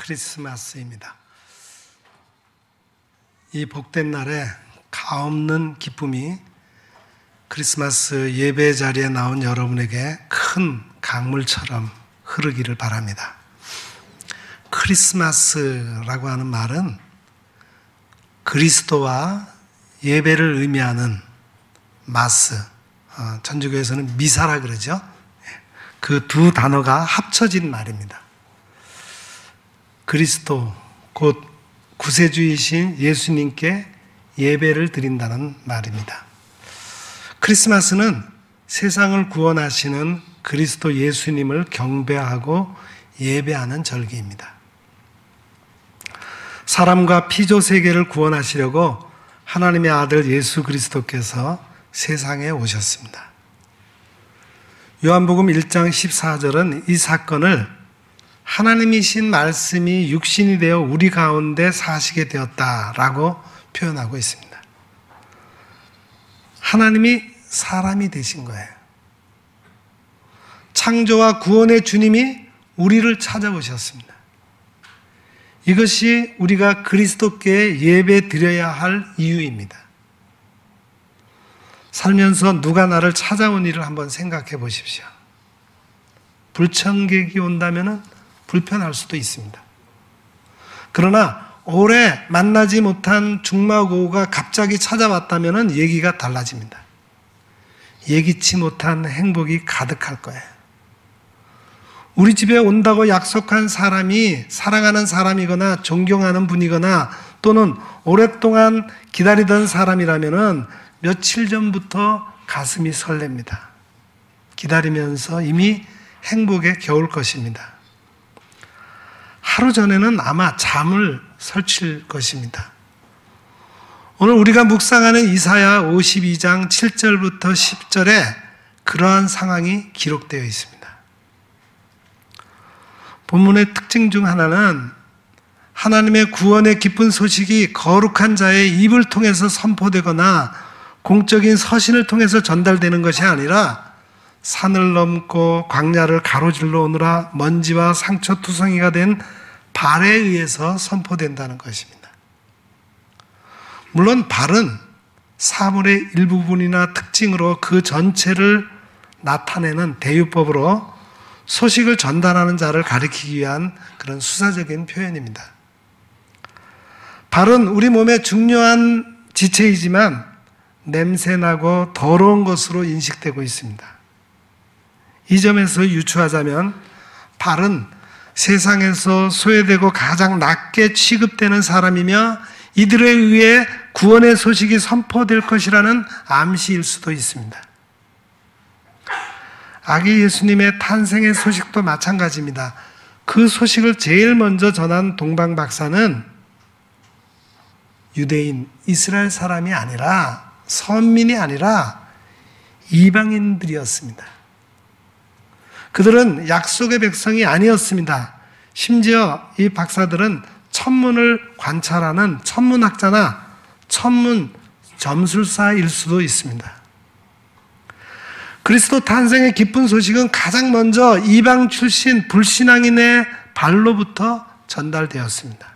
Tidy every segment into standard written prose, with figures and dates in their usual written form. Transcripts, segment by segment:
크리스마스입니다. 이 복된 날에 가없는 기쁨이 크리스마스 예배 자리에 나온 여러분에게 큰 강물처럼 흐르기를 바랍니다. 크리스마스라고 하는 말은 그리스도와 예배를 의미하는 마스, 천주교에서는 미사라 그러죠. 그 두 단어가 합쳐진 말입니다. 그리스도, 곧 구세주이신 예수님께 예배를 드린다는 말입니다. 크리스마스는 세상을 구원하시는 그리스도 예수님을 경배하고 예배하는 절기입니다. 사람과 피조 세계를 구원하시려고 하나님의 아들 예수 그리스도께서 세상에 오셨습니다. 요한복음 1장 14절은 이 사건을 하나님이신 말씀이 육신이 되어 우리 가운데 사시게 되었다라고 표현하고 있습니다. 하나님이 사람이 되신 거예요. 창조와 구원의 주님이 우리를 찾아오셨습니다. 이것이 우리가 그리스도께 예배 드려야 할 이유입니다. 살면서 누가 나를 찾아온 일을 한번 생각해 보십시오. 불청객이 온다면 불편할 수도 있습니다. 그러나 오래 만나지 못한 중마고우가 갑자기 찾아왔다면 얘기가 달라집니다. 예기치 못한 행복이 가득할 거예요. 우리 집에 온다고 약속한 사람이 사랑하는 사람이거나 존경하는 분이거나 또는 오랫동안 기다리던 사람이라면 며칠 전부터 가슴이 설렙니다. 기다리면서 이미 행복에 겨울 것입니다. 하루 전에는 아마 잠을 설칠 것입니다. 오늘 우리가 묵상하는 이사야 52장 7절부터 10절에 그러한 상황이 기록되어 있습니다. 본문의 특징 중 하나는 하나님의 구원의 기쁜 소식이 거룩한 자의 입을 통해서 선포되거나 공적인 서신을 통해서 전달되는 것이 아니라 산을 넘고 광야를 가로질러 오느라 먼지와 상처투성이가 된 발에 의해서 선포된다는 것입니다. 물론 발은 사물의 일부분이나 특징으로 그 전체를 나타내는 대유법으로 소식을 전달하는 자를 가리키기 위한 그런 수사적인 표현입니다. 발은 우리 몸의 중요한 지체이지만 냄새나고 더러운 것으로 인식되고 있습니다. 이 점에서 유추하자면 발은 세상에서 소외되고 가장 낮게 취급되는 사람이며 이들에 의해 구원의 소식이 선포될 것이라는 암시일 수도 있습니다. 아기 예수님의 탄생의 소식도 마찬가지입니다. 그 소식을 제일 먼저 전한 동방 박사는 유대인, 이스라엘 사람이 아니라 선민이 아니라 이방인들이었습니다. 그들은 약속의 백성이 아니었습니다. 심지어 이 박사들은 천문을 관찰하는 천문학자나 천문 점술사일 수도 있습니다. 그리스도 탄생의 기쁜 소식은 가장 먼저 이방 출신 불신앙인의 발로부터 전달되었습니다.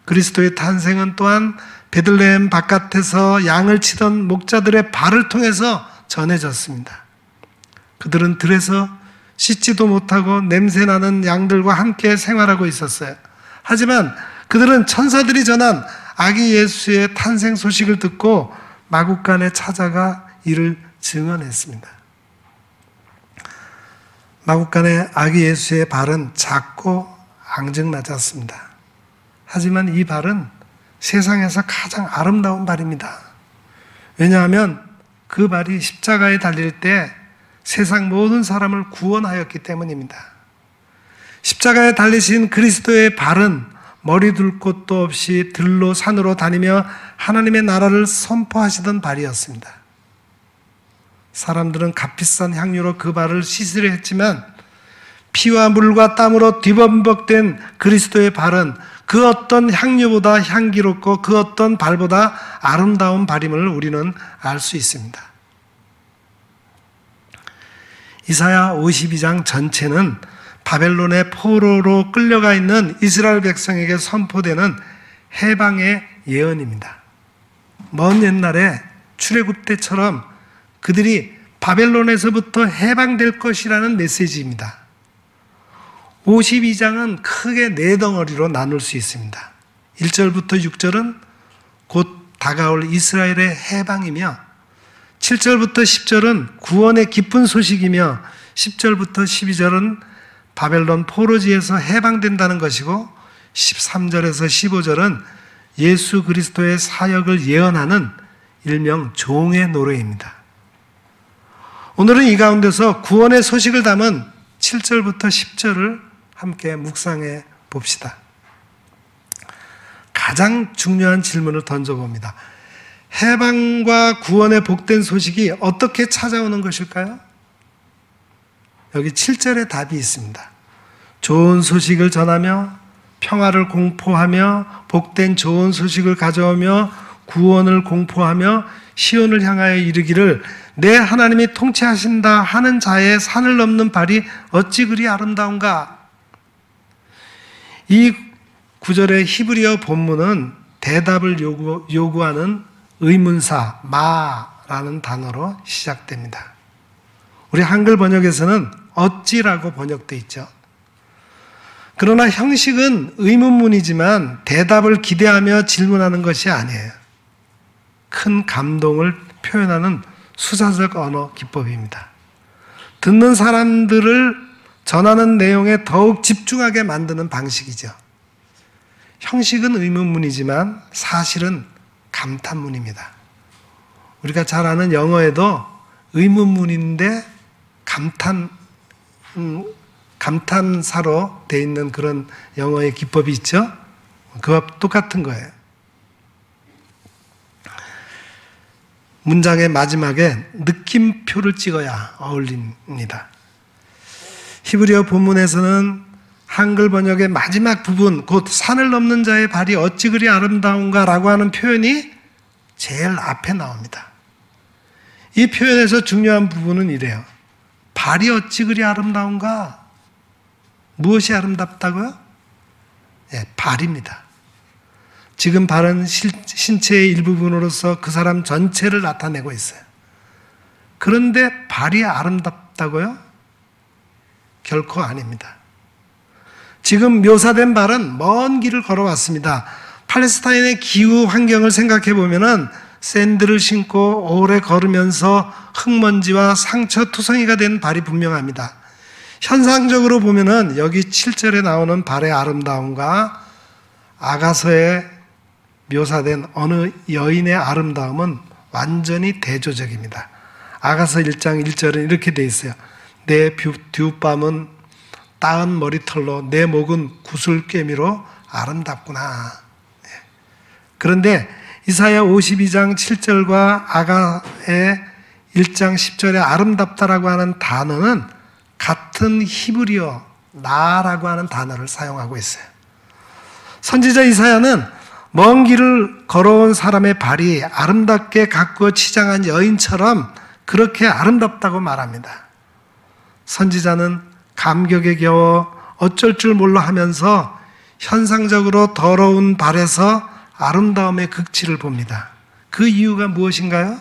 그리스도의 탄생은 또한 베들레헴 바깥에서 양을 치던 목자들의 발을 통해서 전해졌습니다. 그들은 들에서 씻지도 못하고 냄새나는 양들과 함께 생활하고 있었어요. 하지만 그들은 천사들이 전한 아기 예수의 탄생 소식을 듣고 마국간에 찾아가 이를 증언했습니다. 마국간의 아기 예수의 발은 작고 앙증맞았습니다. 하지만 이 발은 세상에서 가장 아름다운 발입니다. 왜냐하면 그 발이 십자가에 달릴 때 세상 모든 사람을 구원하였기 때문입니다. 십자가에 달리신 그리스도의 발은 머리 둘 곳도 없이 들로 산으로 다니며 하나님의 나라를 선포하시던 발이었습니다. 사람들은 값비싼 향유로 그 발을 씻으려 했지만 피와 물과 땀으로 뒤범벅된 그리스도의 발은 그 어떤 향유보다 향기롭고 그 어떤 발보다 아름다운 발임을 우리는 알 수 있습니다. 이사야 52장 전체는 바벨론의 포로로 끌려가 있는 이스라엘 백성에게 선포되는 해방의 예언입니다. 먼 옛날에 출애굽 때처럼 그들이 바벨론에서부터 해방될 것이라는 메시지입니다. 52장은 크게 네 덩어리로 나눌 수 있습니다. 1절부터 6절은 곧 다가올 이스라엘의 해방이며 7절부터 10절은 구원의 기쁜 소식이며 10절부터 12절은 바벨론 포로지에서 해방된다는 것이고 13절에서 15절은 예수 그리스도의 사역을 예언하는 일명 종의 노래입니다. 오늘은 이 가운데서 구원의 소식을 담은 7절부터 10절을 함께 묵상해 봅시다. 가장 중요한 질문을 던져봅니다. 해방과 구원의 복된 소식이 어떻게 찾아오는 것일까요? 여기 7절에 답이 있습니다. 좋은 소식을 전하며 평화를 공포하며 복된 좋은 소식을 가져오며 구원을 공포하며 시온을 향하여 이르기를 내 하나님이 통치하신다 하는 자의 산을 넘는 발이 어찌 그리 아름다운가. 이 구절의 히브리어 본문은 대답을 요구하는 의문사 마라는 단어로 시작됩니다. 우리 한글 번역에서는 어찌라고 번역되어 있죠. 그러나 형식은 의문문이지만 대답을 기대하며 질문하는 것이 아니에요. 큰 감동을 표현하는 수사적 언어 기법입니다. 듣는 사람들을 전하는 내용에 더욱 집중하게 만드는 방식이죠. 형식은 의문문이지만 사실은 감탄문입니다. 우리가 잘 아는 영어에도 의문문인데 감탄사로 되어 있는 그런 영어의 기법이 있죠. 그와 똑같은 거예요. 문장의 마지막에 느낌표를 찍어야 어울립니다. 히브리어 본문에서는 한글 번역의 마지막 부분, 곧 산을 넘는 자의 발이 어찌 그리 아름다운가 라고 하는 표현이 제일 앞에 나옵니다. 이 표현에서 중요한 부분은 이래요. 발이 어찌 그리 아름다운가? 무엇이 아름답다고요? 네, 발입니다. 지금 발은 신체의 일부분으로서 그 사람 전체를 나타내고 있어요. 그런데 발이 아름답다고요? 결코 아닙니다. 지금 묘사된 발은 먼 길을 걸어왔습니다. 팔레스타인의 기후 환경을 생각해 보면은 샌들을 신고 오래 걸으면서 흙먼지와 상처 투성이가 된 발이 분명합니다. 현상적으로 보면은 여기 7절에 나오는 발의 아름다움과 아가서에 묘사된 어느 여인의 아름다움은 완전히 대조적입니다. 아가서 1장 1절은 이렇게 돼 있어요. 내 듀밤은 따은 머리털로 내 목은 구슬깨미로 아름답구나. 그런데 이사야 52장 7절과 아가의 1장 10절에 아름답다라고 하는 단어는 같은 히브리어 나라고 하는 단어를 사용하고 있어요. 선지자 이사야는 먼 길을 걸어온 사람의 발이 아름답게 가꾸어 치장한 여인처럼 그렇게 아름답다고 말합니다. 선지자는 감격에 겨워 어쩔 줄 몰라 하면서 현상적으로 더러운 발에서 아름다움의 극치를 봅니다. 그 이유가 무엇인가요?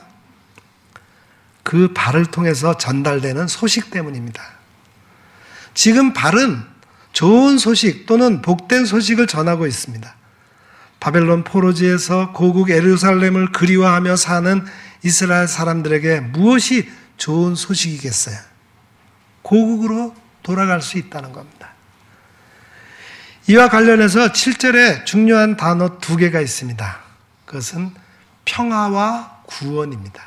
그 발을 통해서 전달되는 소식 때문입니다. 지금 발은 좋은 소식 또는 복된 소식을 전하고 있습니다. 바벨론 포로지에서 고국 예루살렘을 그리워하며 사는 이스라엘 사람들에게 무엇이 좋은 소식이겠어요? 고국으로 돌아갈 수 있다는 겁니다. 이와 관련해서 7절에 중요한 단어 2개가 있습니다. 그것은 평화와 구원입니다.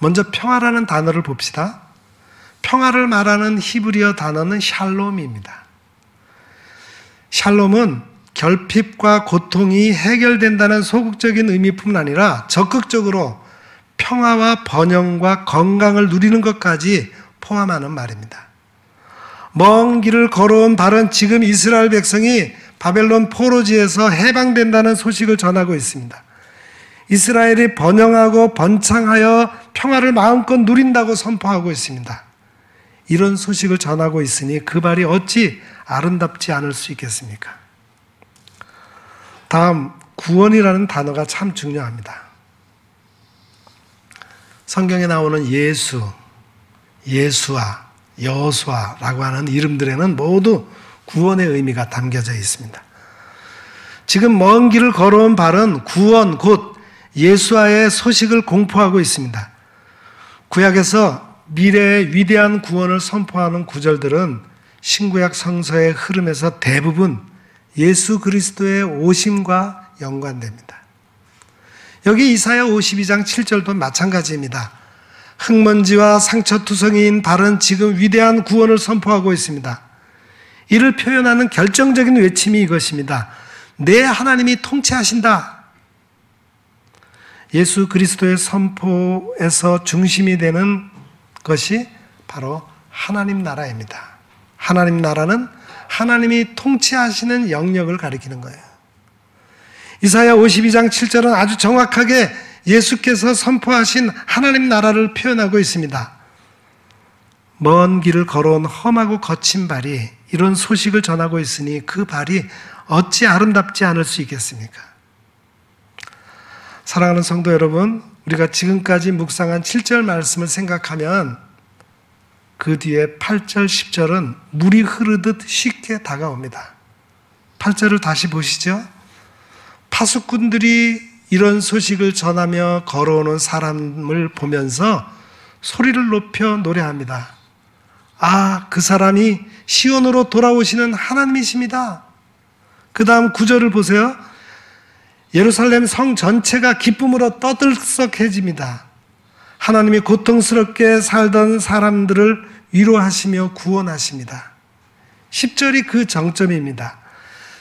먼저 평화라는 단어를 봅시다. 평화를 말하는 히브리어 단어는 샬롬입니다. 샬롬은 결핍과 고통이 해결된다는 소극적인 의미뿐 아니라 적극적으로 평화와 번영과 건강을 누리는 것까지 포함하는 말입니다. 먼 길을 걸어온 발은 지금 이스라엘 백성이 바벨론 포로지에서 해방된다는 소식을 전하고 있습니다. 이스라엘이 번영하고 번창하여 평화를 마음껏 누린다고 선포하고 있습니다. 이런 소식을 전하고 있으니 그 발이 어찌 아름답지 않을 수 있겠습니까? 다음, 구원이라는 단어가 참 중요합니다. 성경에 나오는 예수, 예수와 여호수아라고 하는 이름들에는 모두 구원의 의미가 담겨져 있습니다. 지금 먼 길을 걸어온 발은 구원, 곧 예수와의 소식을 공포하고 있습니다. 구약에서 미래의 위대한 구원을 선포하는 구절들은 신구약 성서의 흐름에서 대부분 예수 그리스도의 오심과 연관됩니다. 여기 이사야 52장 7절도 마찬가지입니다. 흙먼지와 상처투성이인 발은 지금 위대한 구원을 선포하고 있습니다. 이를 표현하는 결정적인 외침이 이것입니다. 내 하나님이 통치하신다. 예수 그리스도의 선포에서 중심이 되는 것이 바로 하나님 나라입니다. 하나님 나라는 하나님이 통치하시는 영역을 가리키는 거예요. 이사야 52장 7절은 아주 정확하게 예수께서 선포하신 하나님 나라를 표현하고 있습니다. 먼 길을 걸어온 험하고 거친 발이 이런 소식을 전하고 있으니 그 발이 어찌 아름답지 않을 수 있겠습니까? 사랑하는 성도 여러분, 우리가 지금까지 묵상한 7절 말씀을 생각하면 그 뒤에 8절, 10절은 물이 흐르듯 쉽게 다가옵니다. 8절을 다시 보시죠. 파수꾼들이 이런 소식을 전하며 걸어오는 사람을 보면서 소리를 높여 노래합니다. 아, 그 사람이 시온으로 돌아오시는 하나님이십니다. 그 다음 9절을 보세요. 예루살렘 성 전체가 기쁨으로 떠들썩해집니다. 하나님이 고통스럽게 살던 사람들을 위로하시며 구원하십니다. 10절이 그 정점입니다.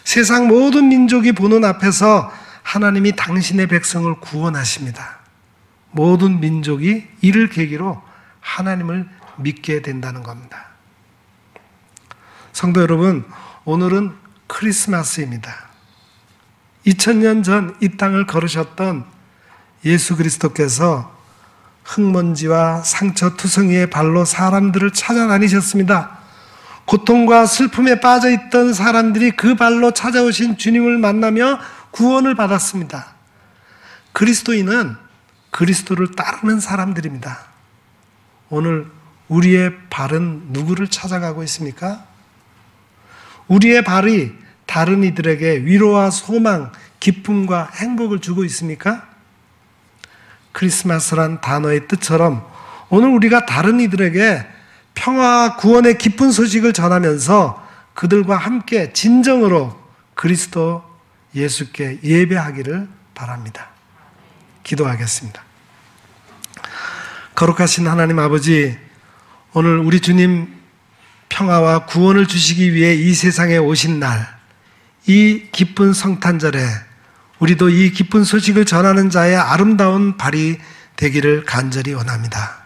세상 모든 민족이 보는 앞에서 하나님이 당신의 백성을 구원하십니다. 모든 민족이 이를 계기로 하나님을 믿게 된다는 겁니다. 성도 여러분, 오늘은 크리스마스입니다. 2000년 전 이 땅을 걸으셨던 예수 그리스도께서 흙먼지와 상처투성이의 발로 사람들을 찾아다니셨습니다. 고통과 슬픔에 빠져있던 사람들이 그 발로 찾아오신 주님을 만나며 구원을 받았습니다. 그리스도인은 그리스도를 따르는 사람들입니다. 오늘 우리의 발은 누구를 찾아가고 있습니까? 우리의 발이 다른 이들에게 위로와 소망, 기쁨과 행복을 주고 있습니까? 크리스마스란 단어의 뜻처럼 오늘 우리가 다른 이들에게 평화와 구원의 기쁜 소식을 전하면서 그들과 함께 진정으로 그리스도 예수께 예배하기를 바랍니다. 기도하겠습니다. 거룩하신 하나님 아버지, 오늘 우리 주님 평화와 구원을 주시기 위해 이 세상에 오신 날, 이 기쁜 성탄절에 우리도 이 기쁜 소식을 전하는 자의 아름다운 발이 되기를 간절히 원합니다.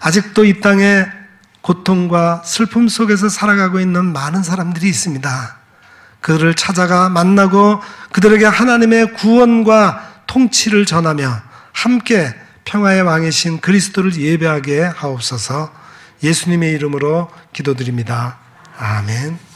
아직도 이 땅에 고통과 슬픔 속에서 살아가고 있는 많은 사람들이 있습니다. 그들을 찾아가 만나고 그들에게 하나님의 구원과 통치를 전하며 함께 평화의 왕이신 그리스도를 예배하게 하옵소서. 예수님의 이름으로 기도드립니다. 아멘.